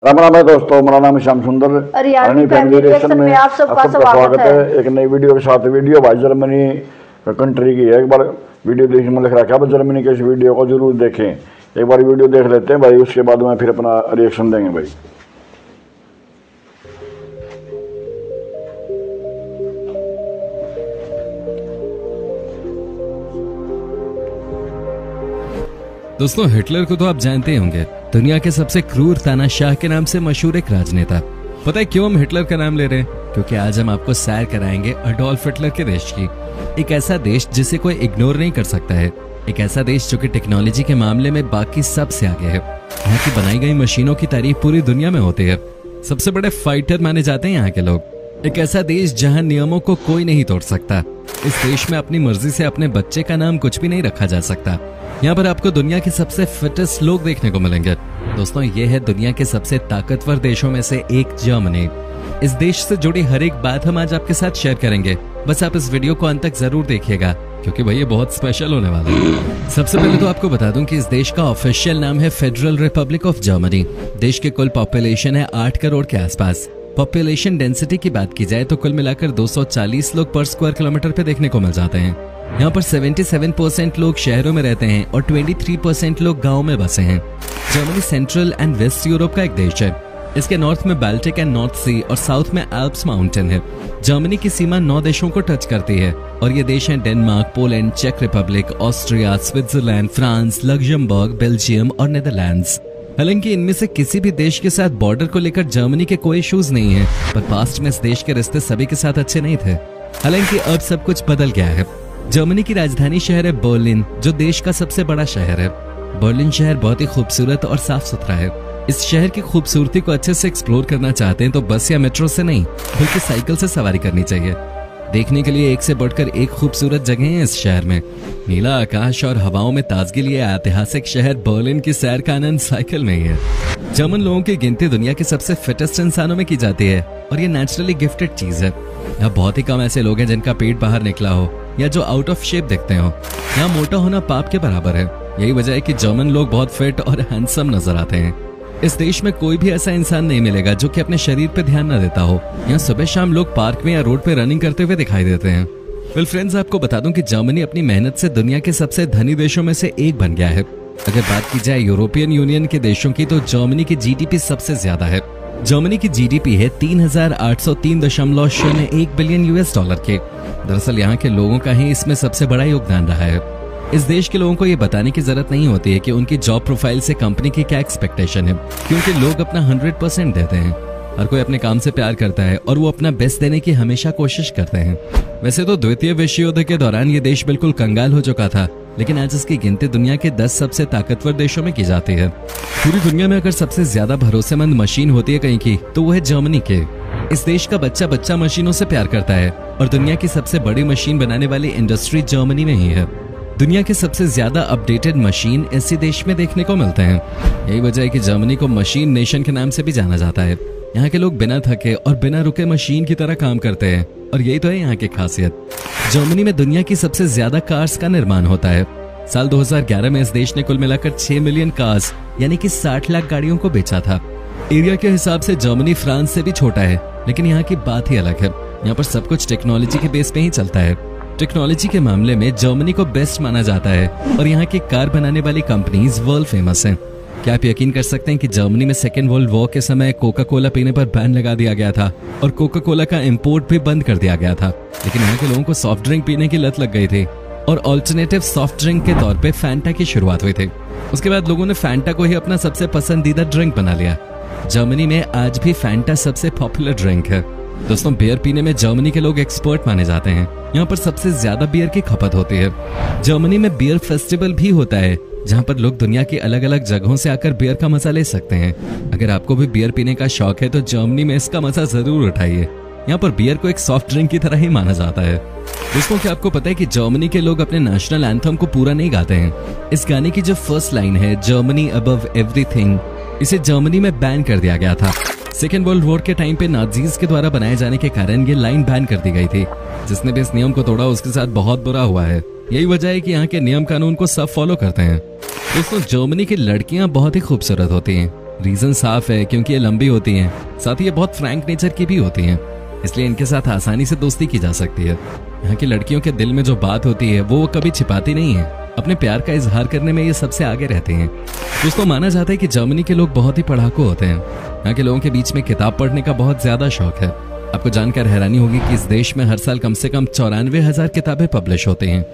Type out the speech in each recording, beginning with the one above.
राम राम है दोस्तों, मेरा नाम है श्याम सुंदर। फैमिली रिएक्शन में आप सबका स्वागत है। एक नई वीडियो के साथ। वीडियो भाई जर्मनी कंट्री की है। एक बार वीडियो देखने में लिख रखा है, जर्मनी के इस वीडियो को जरूर देखें। एक बार वीडियो देख लेते हैं भाई, उसके बाद में फिर अपना रिएक्शन देंगे भाई। दोस्तों, हिटलर को तो आप जानते ही होंगे, दुनिया के सबसे क्रूर तानाशाह के नाम से मशहूर एक राजनेता। पता है क्यों हम हिटलर का नाम ले रहे हैं? क्योंकि आज हम आपको सैर कराएंगे अडोल्फ हिटलर के देश की। एक ऐसा देश जिसे कोई इग्नोर नहीं कर सकता है। एक ऐसा देश जो कि टेक्नोलॉजी के मामले में बाकी सबसे आगे है। यहाँ की बनाई गई मशीनों की तारीफ पूरी दुनिया में होती है। सबसे बड़े फाइटर माने जाते हैं यहाँ के लोग। एक ऐसा देश जहाँ नियमों को कोई नहीं तोड़ सकता। इस देश में अपनी मर्जी से अपने बच्चे का नाम कुछ भी नहीं रखा जा सकता। यहाँ पर आपको दुनिया के सबसे फिटेस्ट लोग देखने को मिलेंगे। दोस्तों, ये है दुनिया के सबसे ताकतवर देशों में से एक जर्मनी। इस देश से जुड़ी हर एक बात हम आज आपके साथ शेयर करेंगे। बस आप इस वीडियो को अंत तक जरूर देखिएगा, क्योंकि भाई ये बहुत स्पेशल होने वाला है। सबसे पहले तो आपको बता दूं कि इस देश का ऑफिशियल नाम है फेडरल रिपब्लिक ऑफ जर्मनी। देश की कुल पॉपुलेशन है 8 करोड़ के आसपास। पॉपुलेशन डेंसिटी की बात की जाए तो कुल मिलाकर 240 लोग पर स्क्वायर किलोमीटर पे देखने को मिल जाते हैं। यहाँ पर 77% लोग शहरों में रहते हैं और 23% लोग गाँव में बसे हैं। Germany central and west Europe का एक देश है। इसके नॉर्थ में बाल्टिक एंड नॉर्थ सी और साउथ में एल्प्स माउंटेन है। जर्मनी की सीमा 9 देशों को टच करती है और ये देश हैं डेनमार्क, पोलैंड, चेक Republic, Austria, Switzerland, France, Luxembourg, Belgium और नेदरलैंड्स। हालांकि इनमें से किसी भी देश के साथ बॉर्डर को लेकर जर्मनी के कोई इश्यूज नहीं है, पर पास्ट में इस देश के रिश्ते सभी के साथ अच्छे नहीं थे। हालांकि अब सब कुछ बदल गया है। जर्मनी की राजधानी शहर है बर्लिन, जो देश का सबसे बड़ा शहर है। बर्लिन शहर बहुत ही खूबसूरत और साफ सुथरा है। इस शहर की खूबसूरती को अच्छे से एक्सप्लोर करना चाहते हैं तो बस या मेट्रो से नहीं, बल्कि साइकिल से सवारी करनी चाहिए। देखने के लिए एक से बढ़कर एक खूबसूरत जगह है इस शहर में। नीला आकाश और हवाओं में ताजगी लिए ऐतिहासिक शहर बर्लिन की सैर का आनंद साइकिल में ही है। जर्मन लोगों की गिनती दुनिया के सबसे फिटेस्ट इंसानों में की जाती है और ये नेचुरली गिफ्टेड चीज है। यहाँ बहुत ही कम ऐसे लोग हैं जिनका पेट बाहर निकला हो या जो आउट ऑफ शेप दिखते हो। यहाँ मोटा होना पाप के बराबर है। यही वजह है कि जर्मन लोग बहुत फिट और हैंडसम नजर आते हैं। इस देश में कोई भी ऐसा इंसान नहीं मिलेगा जो कि अपने शरीर पे ध्यान न देता हो। यहाँ सुबह शाम लोग पार्क में या रोड पे रनिंग करते हुए दिखाई देते हैं। वेल फ्रेंड्स, आपको बता दूं कि जर्मनी अपनी मेहनत से दुनिया के सबसे धनी देशों में से एक बन गया है। अगर बात की जाए यूरोपियन यूनियन के देशों की, तो जर्मनी की जीडीपी सबसे ज्यादा है। जर्मनी की जीडीपी है 3803.01 बिलियन यूएस डॉलर के। दरअसल यहाँ के लोगों का ही इसमें सबसे बड़ा योगदान रहा है। इस देश के लोगों को ये बताने की जरूरत नहीं होती है कि उनकी जॉब प्रोफाइल से कंपनी की क्या एक्सपेक्टेशन है, क्योंकि लोग अपना 100% देते हैं। हर कोई अपने काम से प्यार करता है और वो अपना बेस्ट देने की हमेशा कोशिश करते हैं। वैसे तो द्वितीय विश्व युद्ध के दौरान ये देश बिल्कुल कंगाल हो चुका था, लेकिन आज इसकी गिनती दुनिया के 10 सबसे ताकतवर देशों में की जाती है। पूरी दुनिया में अगर सबसे ज्यादा भरोसेमंद मशीन होती है कहीं की, तो वो है जर्मनी के। इस देश का बच्चा बच्चा मशीनों से प्यार करता है और दुनिया की सबसे बड़ी मशीन बनाने वाली इंडस्ट्री जर्मनी में ही है। दुनिया के सबसे ज्यादा अपडेटेड मशीन इसी देश में देखने को मिलते हैं। यही वजह है कि जर्मनी को मशीन नेशन के नाम से भी जाना जाता है। यहाँ के लोग बिना थके और बिना रुके मशीन की तरह काम करते हैं और यही तो है यहाँ की खासियत। जर्मनी में दुनिया की सबसे ज्यादा कार्स का निर्माण होता है। साल 2011 में इस देश ने कुल मिलाकर 6 मिलियन कार्स यानी कि 60 लाख गाड़ियों को बेचा था। एरिया के हिसाब से जर्मनी फ्रांस से भी छोटा है, लेकिन यहाँ की बात ही अलग है। यहाँ पर सब कुछ टेक्नोलॉजी के बेस पे ही चलता है। टेक्नोलॉजी के मामले में जर्मनी को बेस्ट माना जाता है और यहाँ की कार बनाने वाली कंपनीज वर्ल्ड फेमस हैं। क्या आप यकीन कर सकते हैं कि जर्मनी में सेकेंड वर्ल्ड वॉर के समय कोका कोला पीने पर बैन लगा दिया गया था और कोका कोला का इंपोर्ट भी बंद कर दिया गया था। लेकिन यहाँ के लोगों को सॉफ्ट ड्रिंक पीने की लत लग गई थी और ऑल्टरनेटिव सॉफ्ट ड्रिंक के तौर पे फैंटा की शुरुआत हुई थी। उसके बाद लोगों ने फैंटा को ही अपना सबसे पसंदीदा ड्रिंक बना लिया। जर्मनी में आज भी फैंटा सबसे पॉपुलर ड्रिंक है। दोस्तों, बियर पीने में जर्मनी के लोग एक्सपर्ट माने जाते हैं। यहाँ पर सबसे ज्यादा बियर की खपत होती है। जर्मनी में बियर फेस्टिवल भी होता है, जहाँ पर लोग दुनिया की अलग अलग जगहों से आकर बियर का मजा ले सकते हैं। अगर आपको भी बियर पीने का शौक है तो जर्मनी में इसका मजा जरूर उठाइए। यहाँ पर बियर को एक सॉफ्ट ड्रिंक की तरह ही माना जाता है। दोस्तों, क्या आपको पता है कि जर्मनी के लोग अपने नेशनल एंथम को पूरा नहीं गाते हैं? इस गाने की जो फर्स्ट लाइन है, जर्मनी अबव एवरीथिंग, इसे जर्मनी में बैन कर दिया गया था। सेकेंड वर्ल्ड वॉर के टाइम पे नाजीज के द्वारा बनाए जाने के कारण ये लाइन बैन कर दी गई थी। जिसने भी इस नियम को तोड़ा उसके साथ बहुत बुरा हुआ है। यही वजह है कि यहाँ के नियम कानून को सब फॉलो करते हैं। दोस्तों, जर्मनी की लड़कियां बहुत ही खूबसूरत होती हैं। रीजन साफ है, क्योंकि ये लंबी होती हैं, साथ ही ये बहुत फ्रैंक नेचर की भी होती हैं, इसलिए इनके साथ आसानी से दोस्ती की जा सकती है। यहाँ की लड़कियों के दिल में जो बात होती है वो कभी छिपाती नहीं है, अपने प्यार का इजहार करने में ये सबसे आगे रहते हैं। दोस्तों, माना जाता है कि जर्मनी के लोग बहुत ही पढ़ाकू होते हैं। यहाँ के लोगों के बीच में किताब पढ़ने का बहुत ज्यादा शौक है। आपको जानकर हैरानी होगी कि इस देश में हर साल कम से कम 94,000 किताबें पब्लिश होती हैं।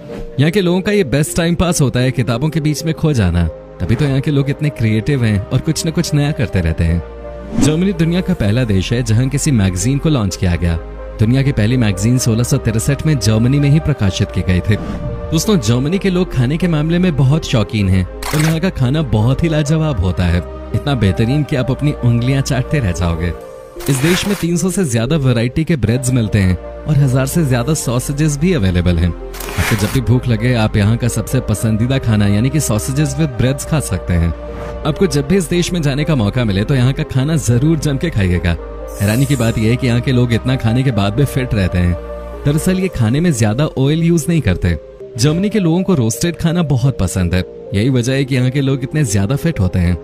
यहाँ के लोगों का ये बेस्ट टाइम पास होता है किताबों के बीच में खो जाना। तभी तो यहाँ के लोग इतने क्रिएटिव हैं और कुछ न कुछ नया करते रहते हैं। जर्मनी दुनिया का पहला देश है जहाँ किसी मैगजीन को लॉन्च किया गया। दुनिया की पहली मैगजीन 1663 में जर्मनी में ही प्रकाशित की गई थी। दोस्तों, जर्मनी के लोग खाने के मामले में बहुत शौकीन हैं और यहाँ का खाना बहुत ही लाजवाब होता है, इतना बेहतरीन कि आप अपनी उंगलियां चाटते रह जाओगे। इस देश में 300 से ज्यादा वैरायटी के ब्रेड्स मिलते हैं और 1000 से ज्यादा सॉसेजेस भी अवेलेबल हैं। आपको जब भी भूख लगे आप यहाँ का सबसे पसंदीदा खाना यानी कि सॉसेजेस विद ब्रेड्स खा सकते हैं। आपको जब भी इस देश में जाने का मौका मिले तो यहाँ का खाना जरूर जम के खाइएगा। हैरानी की बात यह है कि यहाँ के लोग इतना खाने के बाद भी फिट रहते हैं। दरअसल ये खाने में ज्यादा ऑयल यूज नहीं करते। जर्मनी के लोगों को रोस्टेड खाना बहुत पसंद है, यही वजह है कि यहाँ के लोग इतने ज्यादा फिट होते हैं।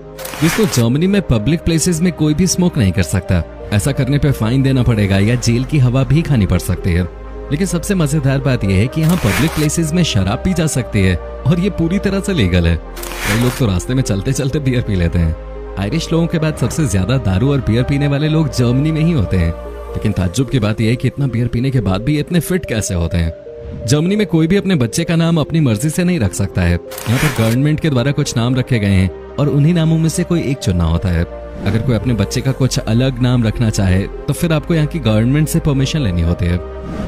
दोस्तों, जर्मनी में पब्लिक प्लेसेस में कोई भी स्मोक नहीं कर सकता। ऐसा करने पे फाइन देना पड़ेगा या जेल की हवा भी खानी पड़ सकती है। लेकिन सबसे मजेदार बात यह है कि यहाँ पब्लिक प्लेसेस में शराब पी जा सकती है और ये पूरी तरह से लीगल है। कई लोग तो रास्ते में चलते चलते बियर पी लेते हैं। आयरिश लोगों के बाद सबसे ज्यादा दारू और बियर पीने वाले लोग जर्मनी में ही होते हैं। लेकिन ताज्जुब की बात यह है कि इतना बियर पीने के बाद भी इतने फिट कैसे होते हैं। जर्मनी में कोई भी अपने बच्चे का नाम अपनी मर्जी से नहीं रख सकता है। यहाँ पर गवर्नमेंट के द्वारा कुछ नाम रखे गए हैं और उन्हीं नामों में से कोई एक चुनना होता है। अगर कोई अपने बच्चे का कुछ अलग नाम रखना चाहे तो फिर आपको यहाँ की गवर्नमेंट से परमिशन लेनी होती है।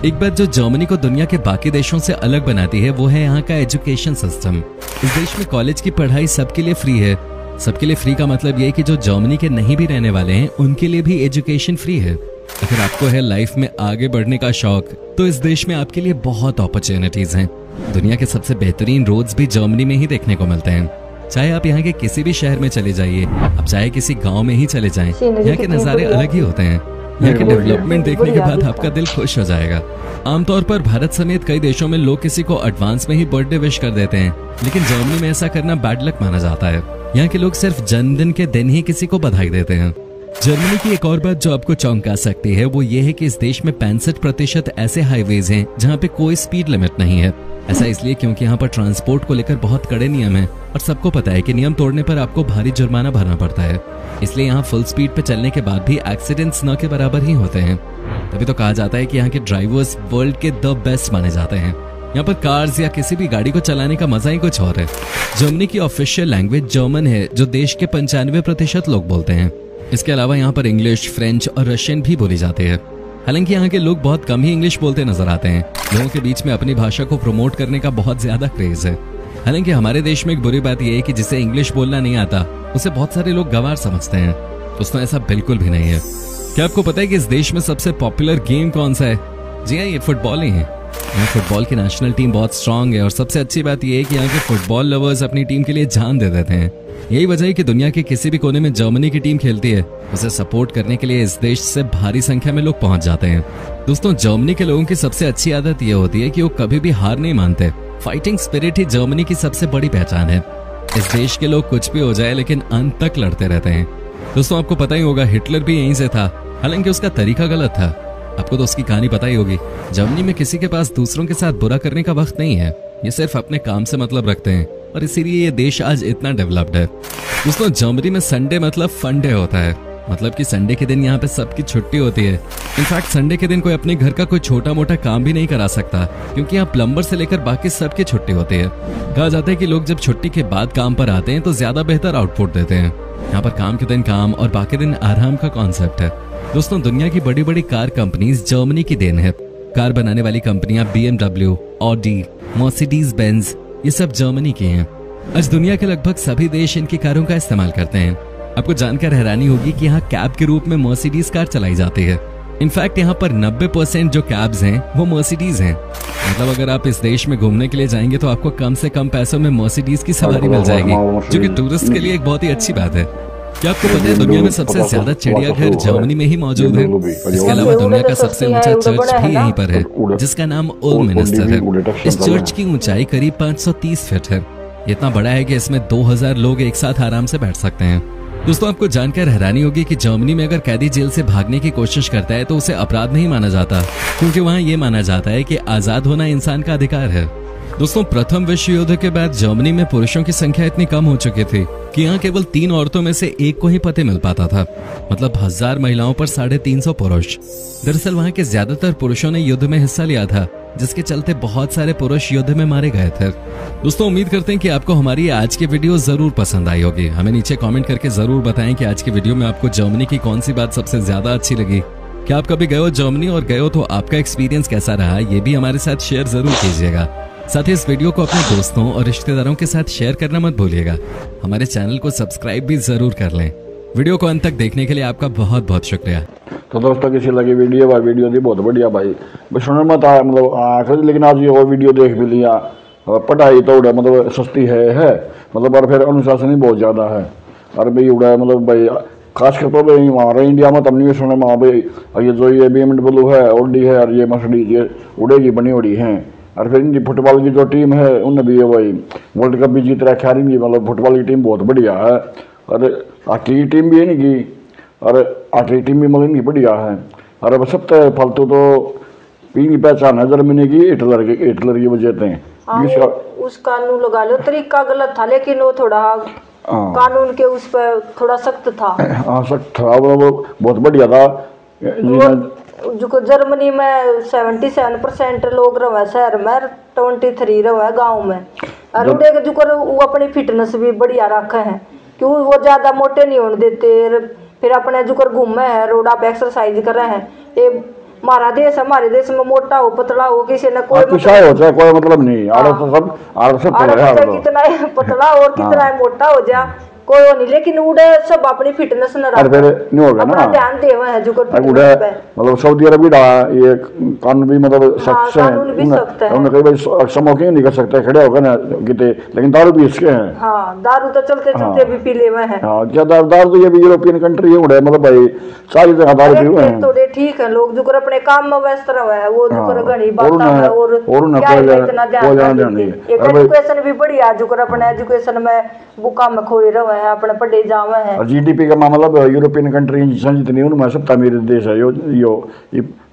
एक बात जो जर्मनी को दुनिया के बाकी देशों से अलग बनाती है वो है यहाँ का एजुकेशन सिस्टम। इस देश में कॉलेज की पढ़ाई सबके लिए फ्री है। सबके लिए फ्री का मतलब ये है कि जो जर्मनी के नहीं भी रहने वाले हैं उनके लिए भी एजुकेशन फ्री है। अगर आपको है लाइफ में आगे बढ़ने का शौक तो इस देश में आपके लिए बहुत अपॉर्चुनिटीज हैं। दुनिया के सबसे बेहतरीन रोड्स भी जर्मनी में ही देखने को मिलते हैं। चाहे आप यहाँ के किसी भी शहर में चले जाइए, आप चाहे किसी गांव में ही चले जाएं, यहाँ के नज़ारे अलग ही होते हैं। यहाँ के डेवलपमेंट देखने के बाद आपका दिल खुश हो जाएगा। आमतौर पर भारत समेत कई देशों में लोग किसी को एडवांस में ही बर्थडे विश कर देते हैं, लेकिन जर्मनी में ऐसा करना बैड लक माना जाता है। यहाँ के लोग सिर्फ जन्मदिन के दिन ही किसी को बधाई देते हैं। जर्मनी की एक और बात जो आपको चौंका सकती है वो ये है कि इस देश में 65% ऐसे हाईवेज हैं जहाँ पे कोई स्पीड लिमिट नहीं है। ऐसा इसलिए क्योंकि यहाँ पर ट्रांसपोर्ट को लेकर बहुत कड़े नियम हैं और सबको पता है कि नियम तोड़ने पर आपको भारी जुर्माना भरना पड़ता है। इसलिए यहाँ फुल स्पीड पे चलने के बाद भी एक्सीडेंट्स न के बराबर ही होते हैं। तभी तो कहा जाता है कि यहाँ के ड्राइवर्स वर्ल्ड के द बेस्ट माने जाते हैं। यहाँ पर कार्स या किसी भी गाड़ी को चलाने का मजा ही कुछ और है। जर्मनी की ऑफिशियल लैंग्वेज जर्मन है जो देश के 95% लोग बोलते हैं। इसके अलावा यहाँ पर इंग्लिश, फ्रेंच और रशियन भी बोली जाती है। हालांकि यहाँ के लोग बहुत कम ही इंग्लिश बोलते नजर आते हैं। लोगों के बीच में अपनी भाषा को प्रमोट करने का बहुत ज्यादा क्रेज है। हालांकि हमारे देश में एक बुरी बात यह है कि जिसे इंग्लिश बोलना नहीं आता उसे बहुत सारे लोग गंवार समझते हैं। दोस्तों, ऐसा बिल्कुल भी नहीं है। क्या आपको पता है कि इस देश में सबसे पॉपुलर गेम कौन सा है? जी हाँ, ये फुटबॉल ही है। यहाँ फुटबॉल की नेशनल टीम बहुत स्ट्रांग है और सबसे अच्छी बात यह है कि यहाँ के फुटबॉल लवर्स अपनी टीम के लिए जान दे देते हैं। यही वजह है कि दुनिया के किसी भी कोने में जर्मनी की टीम खेलती है, उसे सपोर्ट करने के लिए इस देश से भारी संख्या में लोग पहुंच जाते हैं। दोस्तों, जर्मनी के लोगों की सबसे अच्छी आदत यह होती है कि वो कभी भी हार नहीं मानते। फाइटिंग स्पिरिट ही जर्मनी की सबसे बड़ी पहचान है। इस देश के लोग कुछ भी हो जाए लेकिन अंत तक लड़ते रहते हैं। दोस्तों, आपको पता ही होगा हिटलर भी यहीं से था, हालांकि उसका तरीका गलत था। आपको तो उसकी कहानी पता ही होगी। जर्मनी में किसी के पास दूसरों के साथ बुरा करने का वक्त नहीं है, ये सिर्फ अपने काम से मतलब रखते हैं और इसीलिए ये देश आज इतना डेवलप्ड है। दोस्तों, जर्मनी में संडे मतलब फन डे होता है, मतलब कि संडे के दिन यहाँ पे सबकी छुट्टी होती है। इनफैक्ट संडे के दिन कोई अपने घर का कोई छोटा मोटा काम भी नहीं करा सकता क्योंकि यहाँ प्लम्बर से लेकर बाकी सबकी छुट्टी होती है। कहा जाता है कि लोग जब छुट्टी के बाद काम पर आते हैं तो ज्यादा बेहतर आउटपुट देते हैं। यहाँ पर काम के दिन काम और बाकी दिन आराम का कॉन्सेप्ट है। दोस्तों, दुनिया की बड़ी बड़ी कार कंपनीज जर्मनी की देन है। कार बनाने वाली कंपनियां BMW, ऑडी, मर्सिडीज बेंज ये सब जर्मनी की हैं। आज दुनिया के लगभग सभी देश इनकी कारों का इस्तेमाल करते हैं। आपको जानकर हैरानी होगी कि यहाँ कैब के रूप में मर्सिडीज कार चलाई जाती है। इनफैक्ट यहाँ पर 90% जो कैब्स हैं वो मर्सिडीज हैं। मतलब अगर आप इस देश में घूमने के लिए जाएंगे तो आपको कम से कम पैसों में मर्सिडीज की सवारी मिल जाएगी, जो कि टूरिस्ट के लिए एक बहुत ही अच्छी बात है। क्या आपको पता है दुनिया में सबसे ज्यादा चिड़ियाघर जर्मनी में ही मौजूद है? इसके अलावा दुनिया का सबसे ऊंचा चर्च भी यहीं पर है, जिसका नाम ओल्ड मिनिस्टर है। इस चर्च की ऊंचाई करीब 530 फीट है। इतना बड़ा है कि इसमें 2000 लोग एक साथ आराम से बैठ सकते हैं। दोस्तों आपको जानकर हैरानी होगी कि जर्मनी में अगर कैदी जेल से भागने की कोशिश करता है तो उसे अपराध नहीं माना जाता, क्योंकि वहाँ ये माना जाता है कि आजाद होना इंसान का अधिकार है। दोस्तों दोस्तों विश्व युद्ध के बाद जर्मनी में पुरुषों की संख्या इतनी कम हो चुकी थी कि यहाँ केवल 3 औरतों में से एक को ही पति मिल पाता था। मतलब 1000 महिलाओं पर 350 पुरुष। दरअसल वहाँ के ज्यादातर पुरुषों ने युद्ध में हिस्सा लिया था, जिसके चलते बहुत सारे पुरुष युद्ध में मारे गए थे। दोस्तों उम्मीद करते हैं कि आपको हमारी आज की वीडियो जरूर पसंद आई होगी। हमें नीचे कमेंट करके जरूर बताएं कि आज की वीडियो में आपको जर्मनी की कौन सी बात सबसे ज्यादा अच्छी लगी। क्या आप कभी गए हो जर्मनी, और गए हो तो आपका एक्सपीरियंस कैसा रहा, ये भी हमारे साथ शेयर जरूर कीजिएगा। साथ ही इस वीडियो को अपने दोस्तों और रिश्तेदारों के साथ शेयर करना मत भूलिएगा। हमारे चैनल को सब्सक्राइब भी जरूर कर लें। वीडियो को अंत तक देखने के लिए आपका बहुत बहुत शुक्रिया। तो दोस्तों किसी लगी वीडियो भाई, वीडियो थी बहुत बढ़िया भाई, बस सुनने मत आया मतलब आखिर, लेकिन आज ये वो वीडियो देख भी लिया। पढ़ाई तो उड़ा मतलब सस्ती है मतलब, और फिर अनुशासन ही बहुत ज़्यादा है। और भाई उड़ा मतलब भाई खासकर तो भाई हमारे इंडिया में तब नहीं सुने वहाँ भाई ये जो ये BMW है, ऑडी है और ये मर्सिडीज ये उड़ेगी बनी उड़ी हैं। और फिर इनकी फुटबॉल की जो टीम है उनने भी ये भाई वर्ल्ड कप भी जीत रखा है इनकी, मतलब फुटबॉल की टीम बहुत बढ़िया है। और हॉकी की टीम भी है इनकी, और हॉकी की टीम भी मतलब इनकी बढ़िया है। और अब सबसे फालतू तो इनकी पहचान है जर्मनी की हिटलर की वजह से। उस कानून लगा लो, तरीका गलत था लेकिन वो थोड़ा कानून के उस पर थोड़ा सख्त था। हाँ सख्त था, वो बहुत बढ़िया था। जो जर्मनी में 77% लोग रहे शहर में, 23 रहे गांव में। और उन्हें जो वो अपनी फिटनेस भी बढ़िया रखे हैं, क्यों वो ज्यादा मोटे नहीं होने देते। फिर अपने जो घूमे है रोडा पे एक्सरसाइज कर रहे हैं। ये हमारा देश, हमारे देश में मोटा हो पतला हो किसी ने कोई मतलब नहीं। कितना पतला और कितना मोटा हो जा कोई नहीं, लेकिन उड़े सब अपनी फिटनेस न नहीं होगा ना, ध्यान दे हुए हैं जो मतलब सऊदी अरब भी ये कानून भी मतलब सख्त है। उन्हें कई बार स्मोकिंग नहीं कर सकते खड़े होकर ना किते, लेकिन दारू भी इसके हैं। हाँ दारू तो चलते चलते भी पी ले हुए हैं। हाँ ज्यादा दारू तो ये भी यूरोपियन कंट्री है उड़े, मतलब भाई सारी जगह दारू पी हुए हैं। थोड़े ठीक है लोग जो अपने काम में व्यस्त रहे हैं, वो जो घनी बात है और एजुकेशन भी बढ़िया जो अपने एजुकेशन में बुका में खोए रहे हैं, अपने पढ़े जावे हैं। और जीडीपी का मामला यूरोपियन कंट्री जितनी उनमें सबका मेरे देश है यो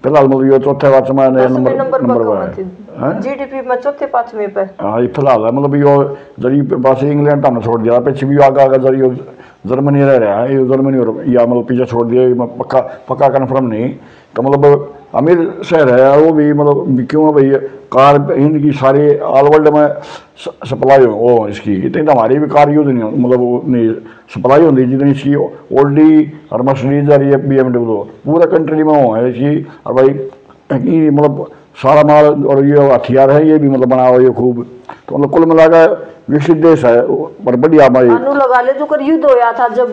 फिलहाल मतलब यो चौथे पांच में नंबर पर जीडीपी में चौथे पांचवें पे। हाँ ये फिलहाल है, मतलब यो जरी पास इंग्लैंड हमने छोड़ दिया, पीछे भी आगे जरी जर्मनी रह रहा है, ये जर्मनी और या मतलब पीछे छोड़ दिया, पक्का कन्फर्म नहीं। तो मतलब अमीर शहर है वो भी, मतलब क्यों भाई कार इनकी सारी ऑल वर्ल्ड में सप्लाई हो इसकी, इतनी तो हमारी भी कार यूज नहीं मतलब वो नहीं सप्लाई होती जितनी इसकी ओल्डी और मर्सिडीज और ये BMW पूरा कंट्री में हो है इसकी। और भाई मतलब सारा माल और ये हथियार है ये भी मतलब बना हुआ ये खूब, तो मतलब कुल मिलाकर विकसित देश है पर बढ़िया भाई। लगा ले जो युद्ध होया था जब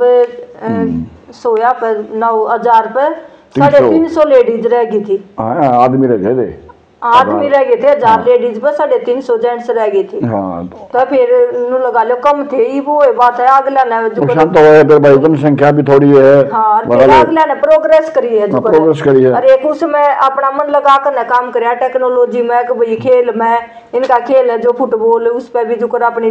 सोया पे 9000 पे 350 लेडीज रह गई थी। हाँ आदमी रह गए थे, 1000 लेडीज पर 350 जेंट्स रह गई थी। हाँ तो फिर लगा लो कम थे ही, वो बात है अगला ने तो फिर भाई जनसंख्या भी थोड़ी है। हाँ अगला ने प्रोग्रेस करी है, और एक उसमें अपना मन लगा कर काम करे टेक्नोलॉजी में, भाई खेल में इनका खेल है जो फुटबॉल उस पर भी जो अपनी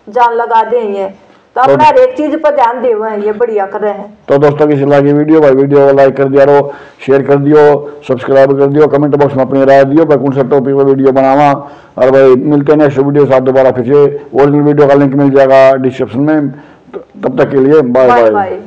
जान लगा देंगे, तो अपना हर एक चीज पर ध्यान दे हुए हैं, ये बढ़िया कर रहे हैं। तो दोस्तों किसी लगी वीडियो भाई वीडियो को लाइक कर दिया रो, शेयर कर दियो, सब्सक्राइब कर दियो, कमेंट बॉक्स में अपनी राय दियो भाई कौन सा टॉपिक पर वीडियो बनावा। और भाई मिलते हैं नेक्स्ट वीडियो साथ दोबारा, फिर ओरिजिनल वीडियो का लिंक मिल जाएगा डिस्क्रिप्शन में। तब तक के लिए बाय बाय।